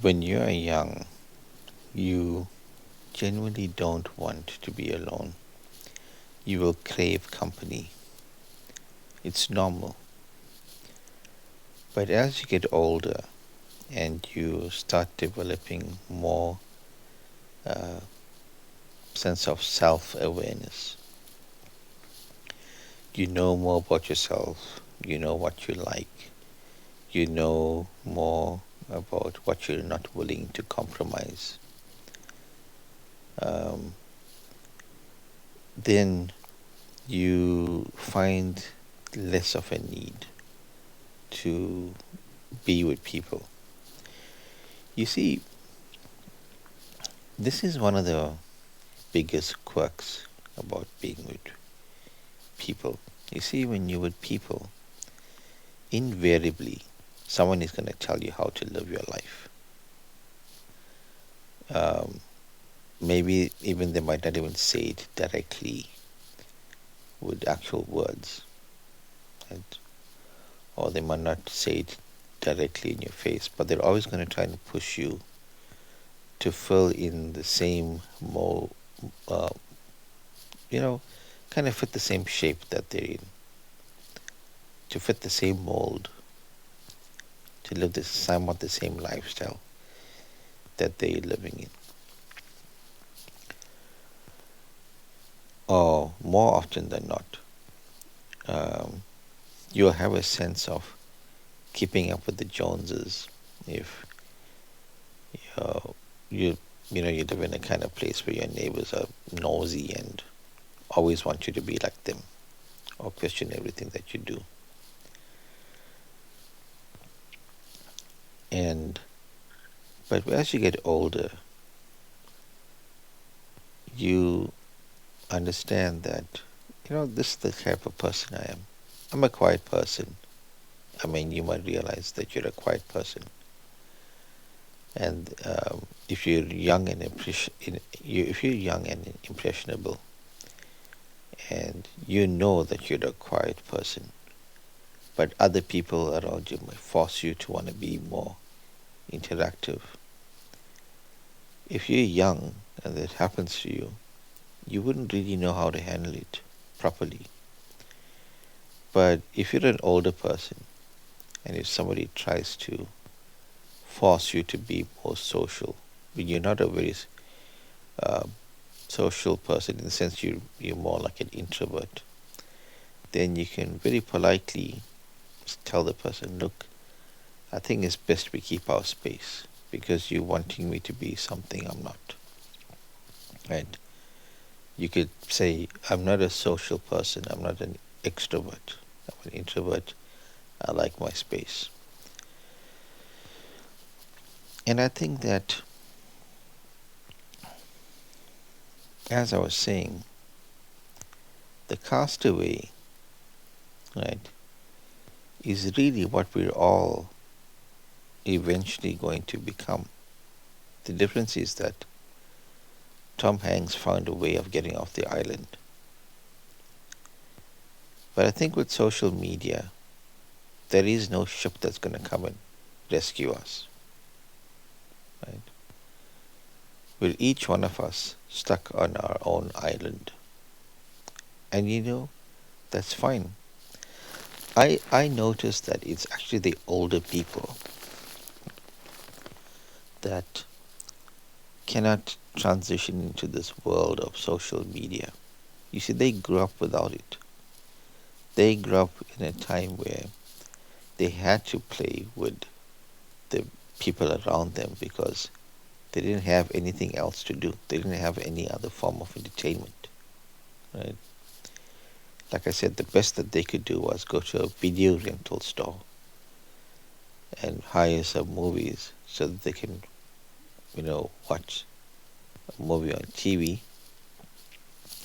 When you're young, you genuinely don't want to be alone. You will crave company. It's normal. But as you get older and you start developing more uh, sense of self-awareness, you know more about yourself. You know what you like. You know more about what you're not willing to compromise. Um, then you find less of a need to be with people. You see, this is one of the biggest quirks about being with people. You see, when you're with people, invariably, someone is going to tell you how to live your life. Um, Maybe even they might not even say it directly with actual words, right? Or they might not say it directly in your face, but they're always going to try and push you to fill in the same mold, uh, you know, kind of fit the same shape that they're in, to fit the same mold, to live the somewhat the same lifestyle that they're living in. Or more often than not, um, you'll have a sense of keeping up with the Joneses if uh, you you live in a kind of place where your neighbors are nosy and always want you to be like them or question everything that you do. And but as you get older, you understand that this is the type of person I am. I'm a quiet person. I mean, you might realize that you're a quiet person, and if you're young and if you're young and impressionable, and you know that you're a quiet person, but other people around you might force you to want to be more interactive. If you're young and that happens to you, you wouldn't really know how to handle it properly. But if you're an older person and if somebody tries to force you to be more social, when you're not a very uh, social person in the sense you're more like an introvert, then you can very politely tell the person, look, I think it's best we keep our space because you're wanting me to be something I'm not. Right? You could say, I'm not a social person, I'm not an extrovert, I'm an introvert, I like my space. And I think that, as I was saying, the castaway, right, is really what we're all eventually going to become. The difference is that Tom Hanks found a way of getting off the island. But I think with social media, there is no ship that's going to come and rescue us, right? We're each one of us stuck on our own island. And that's fine. I noticed that it's actually the older people that cannot transition into this world of social media. You see, they grew up without it. They grew up in a time where they had to play with the people around them because they didn't have anything else to do. They didn't have any other form of entertainment. Right? Like I said, the best that they could do was go to a video rental store and hire some movies so that they can, watch a movie on TV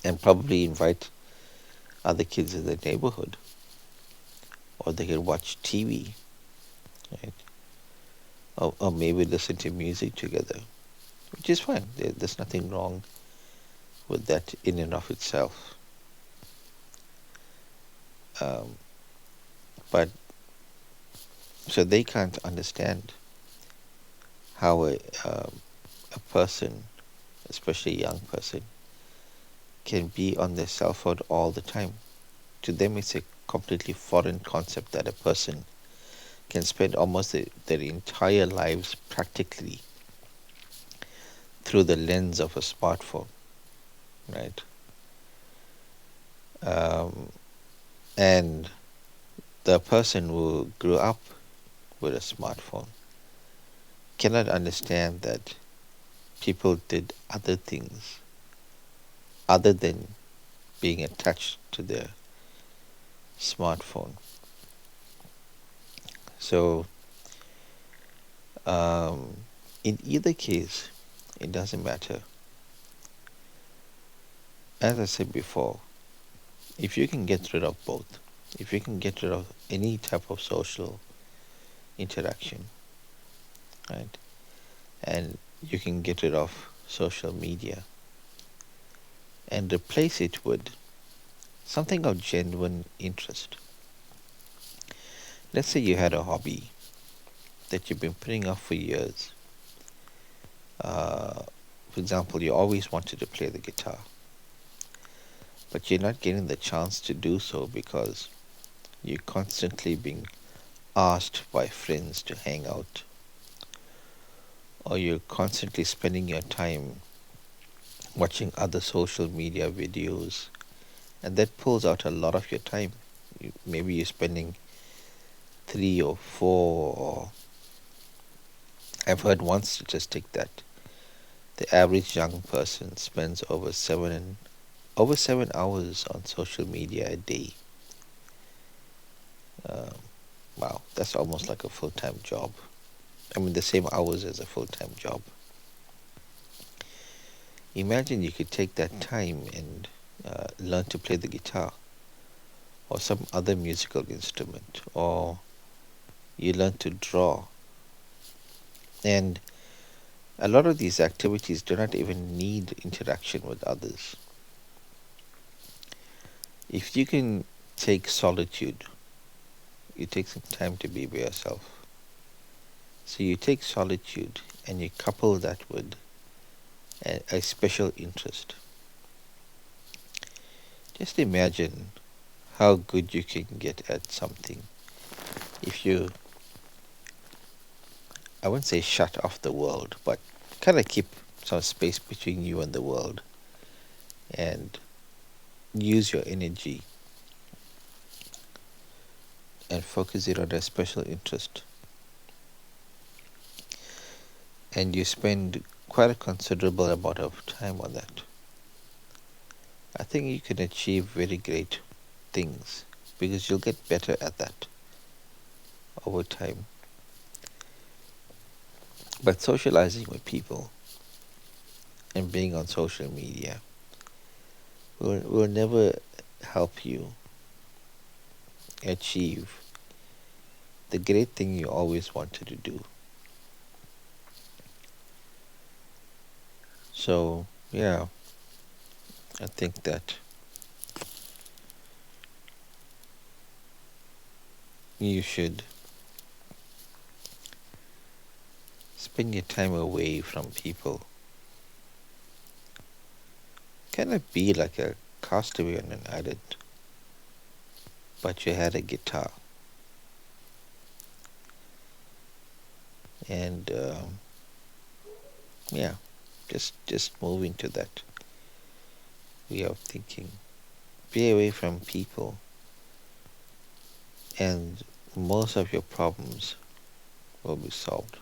and probably invite other kids in the neighborhood, or they can watch TV, right? Or maybe listen to music together, which is fine. There's nothing wrong with that in and of itself. Um, but so they can't understand how a person, especially a young person, can be on their cell phone all the time. To them, it's a completely foreign concept that a person can spend almost their entire lives practically through the lens of a smartphone, right? Um, and the person who grew up with a smartphone cannot understand that people did other things other than being attached to their smartphone. So, um, in either case, it doesn't matter. As I said before, if you can get rid of both, if you can get rid of any type of social interaction, right, and you can get rid of social media and replace it with something of genuine interest. Let's say you had a hobby that you've been putting off for years. Uh, for example, you always wanted to play the guitar, but you're not getting the chance to do so because you're constantly being asked by friends to hang out, or you're constantly spending your time watching other social media videos, and that pulls out a lot of your time. Maybe you're spending 3 or 4, or I've heard one statistic that the average young person spends over 7 hours on social media a day. Um, wow, that's almost like a full-time job. I mean, the same hours as a full-time job. Imagine you could take that time and learn to play the guitar or some other musical instrument, or you learn to draw. And a lot of these activities do not even need interaction with others. If you can take solitude, you take some time to be by yourself. So you take solitude and you couple that with a special interest. Just imagine how good you can get at something if you, I wouldn't say shut off the world, but kind of keep some space between you and the world and use your energy and focus it on a special interest. And you spend quite a considerable amount of time on that. I think you can achieve very great things because you'll get better at that over time. But socializing with people and being on social media will never help you achieve the great thing you always wanted to do. So, yeah, I think that you should spend your time away from people. Kind of be like a castaway on an island, but you had a guitar. And yeah, just move into that way of thinking. Be away from people, and most of your problems will be solved.